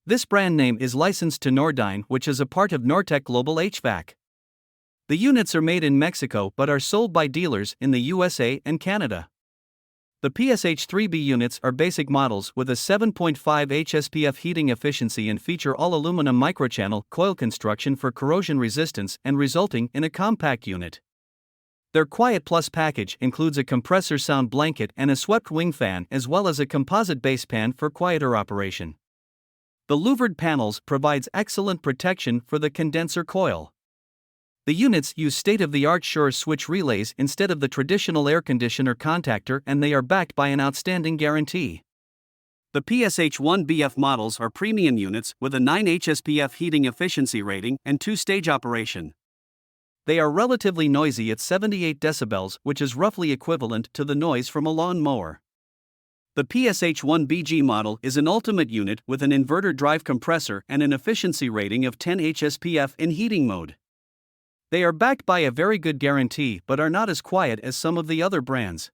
This brand name is licensed to Nordyne, which is a part of Nortec Global HVAC. The units are made in Mexico but are sold by dealers in the USA and Canada. The PSH-3B units are basic models with a 7.5 HSPF heating efficiency and feature all aluminum microchannel coil construction for corrosion resistance and resulting in a compact unit. Their Quiet Plus package includes a compressor sound blanket and a swept wing fan as well as a composite base pan for quieter operation. The louvered panels provides excellent protection for the condenser coil. The units use state-of-the-art Shure switch relays instead of the traditional air conditioner contactor, and they are backed by an outstanding guarantee. The PSH-1BF models are premium units with a 9 HSPF heating efficiency rating and 2-stage operation. They are relatively noisy at 78 decibels, which is roughly equivalent to the noise from a lawn mower. The PSH-1BG model is an ultimate unit with an inverter drive compressor and an efficiency rating of 10 HSPF in heating mode. They are backed by a very good guarantee but are not as quiet as some of the other brands.